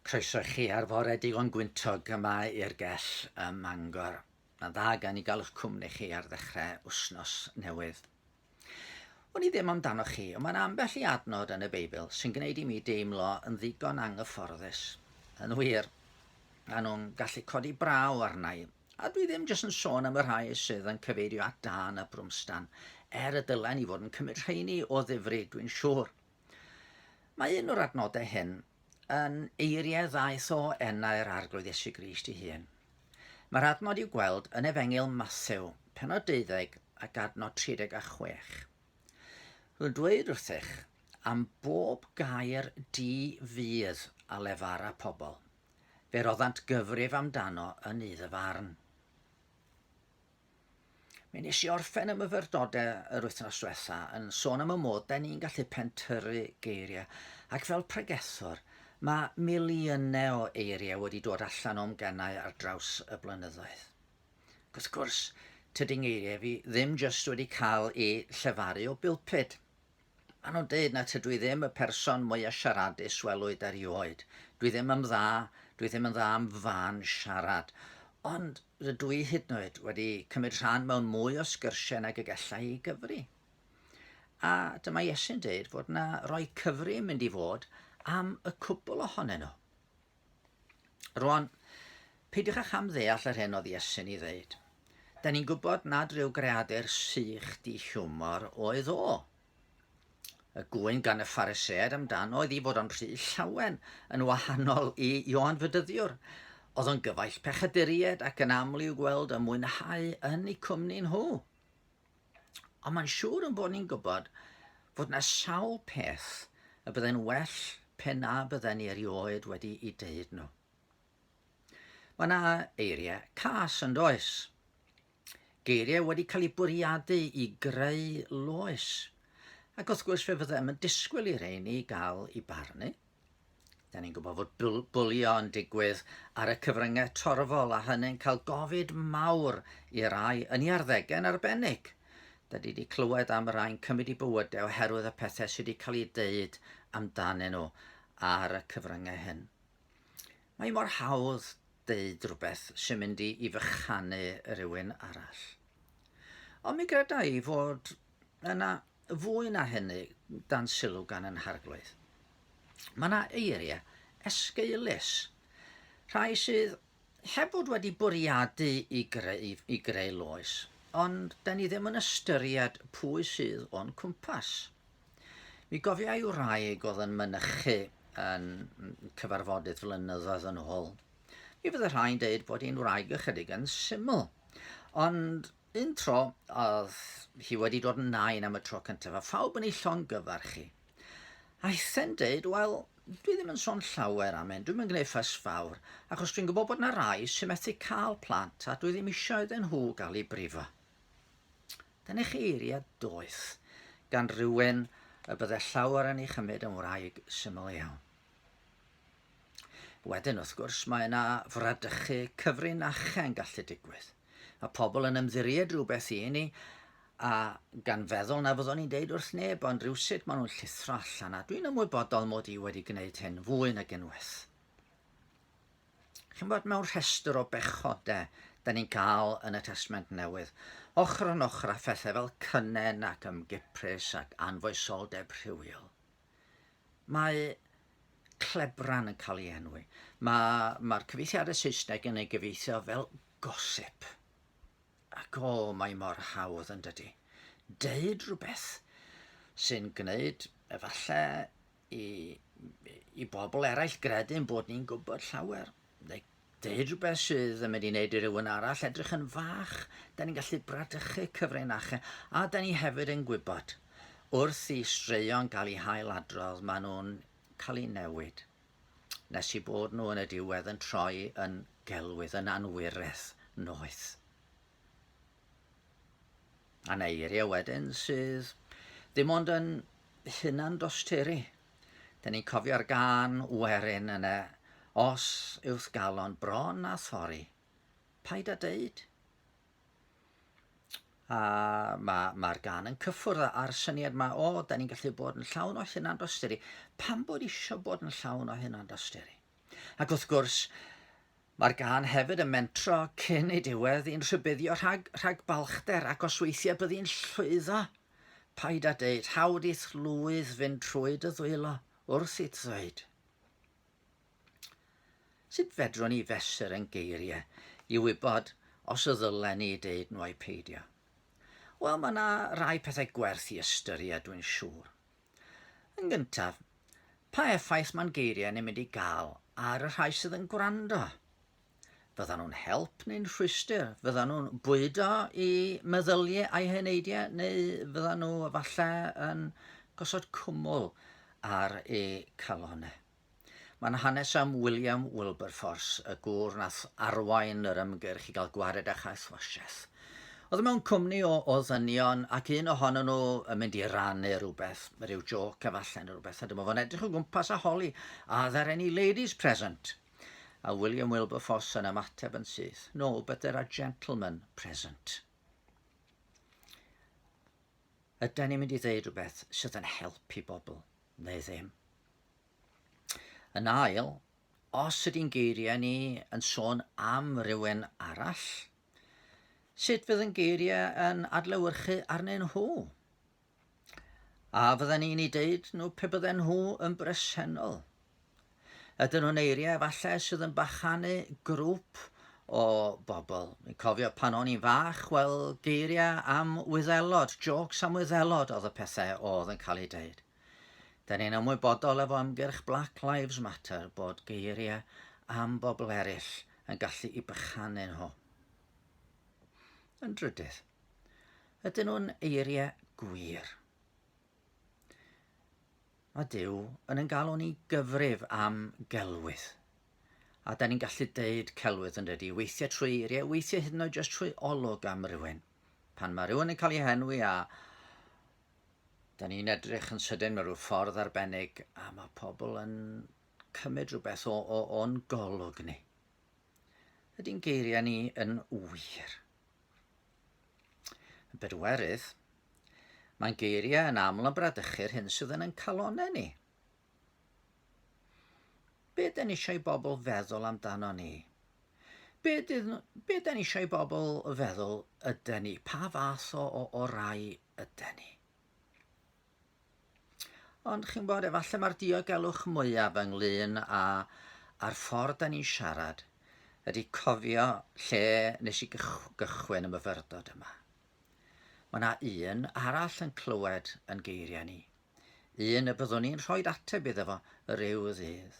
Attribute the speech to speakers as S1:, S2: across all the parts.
S1: Croeso chi ar fore digon gwyntog yma i'r Gell ym Mangor. Na dda gan I gael eich cwmni chi ar ddechrau wythnos newydd. O'n I ddim amdano chi, ond mae'n ambell I adnod yn y Beibl sy'n gwneud I mi deimlo yn ddigon anghyfforddus. Yn wir, a nhw'n gallu codi braw arna I. A dwi ddim jyst yn sôn am y rhai sydd yn cyfeirio at dan y brwmstan, y dylen I fod yn cymryd rheini o ddifri, dwi'n siŵr. Mae un o'r adnodau hyn yn eiriau ddaeth o ennau'r arglwydd Iesu Grist I hun. Mae'r adnod i'w gweld yn Efengyl Mathew, pennod 12 ac adnod 36. Rwy'n dweud wrthych am bob gair di-fydd a lefara pobl, fe roddant gyfrif amdano yn iddo farn. Mi nes I orffen y myfyrdodau yr wythnos diwethaf yn sôn am y modd da ni'n gallu pentyrru geiriau, ac fel pregethwr, mae miliynau o eiriau wedi dod allan o'm gennau ar draws y blynyddoedd. Wrth gwrs, tydi'n eiriau fi ddim jyst wedi cael eu llefaru o bilpid. Maen nhw'n dweud na tydw I ddim y person mwyaf siaradus welwyd erioed. Dwi ddim yn dda am fan siarad. Ond rydw I hyd yn oed wedi cymryd rhan mewn mwy o sgyrsiau nag y gallai I gyfri. A dyma Iesu'n dweud fod na roi cyfri yn mynd I fod am y cwbl ohonyn nhw. Rwan, peidiwch â cham ddeall yr hyn oedd Iesu'n I ddeud. Da ni'n gwybod nad ryw greadur sych di hiwmor oedd o. Y gwyn gan y Phariseaid amdano oedd I fod o'n rhy llawen yn wahanol I Ioan Fydyddiwr. Oedd o'n gyfaill pechaduriaid ac yn aml i'w gweld y mwynhau yn eu cwmni nhw. Ond mae'n siŵr yn bod ni'n gwybod fod na sawl peth y byddai'n well pe na bydden ni erioed wedi I deud nhw. Mae na eiriau cas yn does. Geiriau wedi cael eu bwriadu I greu loes. Ac wrth gwrs fe fyddem yn disgwyl I rheini I gael I barnu. Da ni'n gwybod fod bwlio yn digwydd ar y cyfryngau torfol a hynny'n cael gofid mawr I rai yn ei arddegau yn arbennig. Da ni wedi clywed am rai'n cymryd I bywydau oherwydd y pethau sydd wedi cael eu deud amdanyn nhw ar y cyfryngau hyn. Mae mor hawdd deud rhywbeth sy'n mynd I fychanu rhywun arall. Ond mi greda I fod yna fwy na hynny dan sylw gan yn harglwydd. Mae yna eiriau esgeulus, rhai sydd heb fod wedi bwriadu I greu loes, ond da ni ddim yn ystyried pwy sydd o'n cwmpas. Mi gofia I wraig oedd yn mynychu yn cyfarfodydd flynyddoedd yn ôl. Mi fydd y rhai'n deud bod hi'n wraig ychydig yn syml, ond un tro oedd hi wedi dod yn nain am y tro cyntaf, a phawb yn ei llongyfarchu. A eitha'n deud, wel, dwi ddim yn sôn llawer am hyn, dwi'n yn gwneud ffys fawr, achos dwi'n gwybod bod yna rai sy'n methu cael plant, a dwi ddim eisiau iddyn nhw gael eu brifo. Dyna chi eiriau doeth, gan rywun y bydde llawer yn ei chymryd yn wraig syml iawn. Wedyn, wrth gwrs, mae yna fradychu cyfrinachau'n gallu digwydd. Mae pobl yn ymddiried rhywbeth I ni, a gan feddwl na fyddwn ni'n deud wrth neb, ond rhywsut maen nhw'n llithro allan, a dwi'n ymwybodol mod I wedi gwneud hyn fwy nag unwaith. Chi'n bod mewn rhestr o bechodau da ni'n cael yn y Testament Newydd, ochr yn ochr â phethau fel cynnen ac ymgyprus ac anfoesoldeb rhywiol. Mae clebran yn cael ei enwi. Mae'r cyfeithiadau Saesneg yn ei gyfeithio fel gossip. Ac mae mor hawdd yn dydy. Deud rhywbeth sy'n gwneud efallai I bobl eraill gredu'n bod ni'n gwybod llawer. Neu deud rhywbeth sydd yn mynd I wneud I rywun arall edrych yn fach. Da ni'n gallu bradychu cyfrinachau, a da ni hefyd yn gwybod wrth I straeon gael eu hailadrodd, maen nhw'n cael eu newid. Nes I bod nhw yn y diwedd yn troi yn gelwydd, yn anwiredd noeth. A na eiriau wedyn sydd ddim ond yn hunan dosturi. Da ni'n cofio'r gan werin yna, os yw'th galon bron a thori, paid â deud. A mae'r gan yn cyffwrdd a'r syniad yma, da ni'n gallu bod yn llawn o hunan dosturi. Pam bod isio bod yn llawn o hunan dosturi? Ac wrth gwrs, mae'r gân hefyd yn mentro cyn ei diwedd i'n rhybuddio rhag balchder ac os weithiau byddi'n llwyddo. Paid â deud, hawdd i'th lwydd fynd trwy dy ddwylo wrth i ddweud. Sut fedrwn ni fesur yn geiriau i wybod os y ddylen ni deud nhw ai peidio? Wel, mae yna rai pethau gwerth i ystyried, dwi'n siŵr. Yn gyntaf, pa effaith mae'n geiriau ni'n mynd i gael ar y rhai sydd yn gwrando? Fyddan nhw'n help neu'n rhwystyr? Fyddan nhw'n bwydo i meddyliau a'i heneidiau? Neu fyddan nhw falle yn gosod cwmwl ar eu calonnau? Mae'n hanes am William Wilberforce, y gŵr nath arwain yr ymgyrch i gael gwared a chaethwasiaeth. Oedd mewn cwmni o ddynion ac un ohonyn nhw yn mynd i rannu rhywbeth, rhyw joc efallai neu rhywbeth, a dyma fo'n edrych o gwmpas a holi, are there any ladies present? A William Wilberforce yn ymateb yn syth, no, but there are gentlemen present. Ydyn ni'n mynd i ddeud rhywbeth sydd yn helpu bobl, neu ddim? Yn ail, os ydy'n geiriau ni yn sôn am rywun arall, sut fydd yn geiriau yn adlewyrchu arnyn nhw? A fydden ni'n ei deud nhw pe bydden nhw yn bresennol? Ydyn nhw'n eiriau falle sydd yn bachanu grŵp o bobl. Mi'n cofio pan o'n i'n fach, wel, geiriau am Wyddelod, jocs am Wyddelod oedd y pethau oedd yn cael ei deud. Da ni'n ymwybodol efo ymgyrch Black Lives Matter bod geiriau am bobl eraill yn gallu i bychanu nhw. Yn drydydd, ydyn nhw'n eiriau gwir. Mae Duw yn galw ni gyfrif am gelwydd. A da ni'n gallu deud celwydd yn dydi, weithiau trwy eiriau, weithiau hyd yn oed jyst trwy olwg am rywun. Pan mae rhywun yn cael ei henwi a da ni'n edrych yn sydyn mewn rhyw ffordd arbennig a mae pobl yn cymryd rhywbeth o'n golwg ni. Ydy'n geiriau ni yn wir. Yn bedwerydd, mae'n geiriau yn aml yn bradychu'r hyn sydd yn calonnau ni. Be da ni eisiau bobl feddwl amdano ni? Be da ni eisiau bobl feddwl ydyn ni? Pa fath o rai ydyn ni? Ond chi'n bod, efallai mae'r diogelwch mwyaf ynglyn a'r ffordd da ni'n siarad ydy cofio lle nes i gychwyn y myfyrdod yma. Mae yna un arall yn clywed yn geiriau ni. Un y byddwn ni'n rhoi ateb iddo fo ryw ddydd.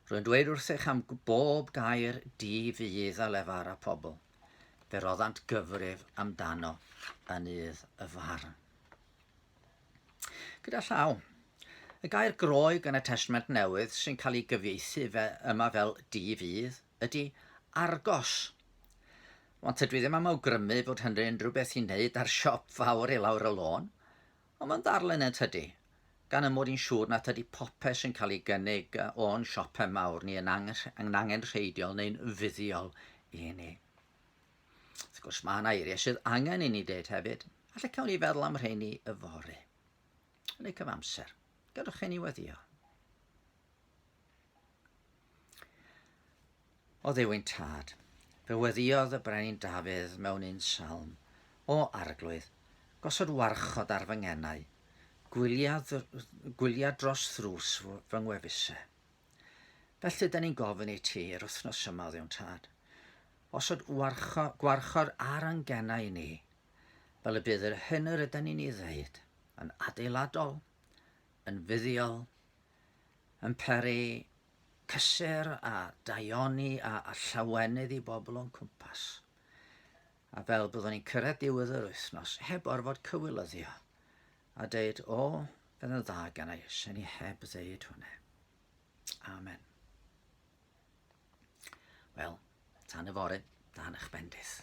S1: Rwy'n dweud wrth eich am bob gair di fydd a lefar a pobl. Fe roddant gyfrif amdano yn udd y farn. Gyda llaw, y gair groeg yn y Testament Newydd sy'n cael ei gyfieithu yma fel di fydd ydy argos. Ond dwi ddim am awgrymu bod hynny'n rhywbeth i wneud ar siop fawr i lawr y lôn, ond mae'n darlun yn tydi, gan ymwyd i'n siŵr nad ydy popeth sy'n cael ei gynnig o'n siopau mawr ni yn angenrheidiol neu'n fuddiol i ni. Wrth gwrs, mae yna eiriau sydd angen i ni deud hefyd, allai cawn ni feddwl am rheini y fori. Yn ei cyfamser, gadwch chi ni weddio. O Dduw ein tad, fe weddiodd y brenin Dafydd mewn un salm o arglwydd, gosod warchod ar fy ngenau, gwyliad dros ddrws fy ngwefusau. Felly, da ni'n gofyn i ti yr wythnos yma, o Dduw ein tad, osod gwarchod ar yn ngenau ni, fel y bydd yr hyn yr ydyn ni'n ei ddeud, yn adeiladol, yn fuddiol, yn peri cysur a daioni a llawenydd i bobl o'n cwmpas. A fel byddwn ni'n cyrraedd diwedd yr wythnos, heb orfod cywilyddio, a deud, o, fydd yn dda gan ei, sy'n ni heb ddeud hwnna. Amen. Wel, tan y fore, dan eich bendith.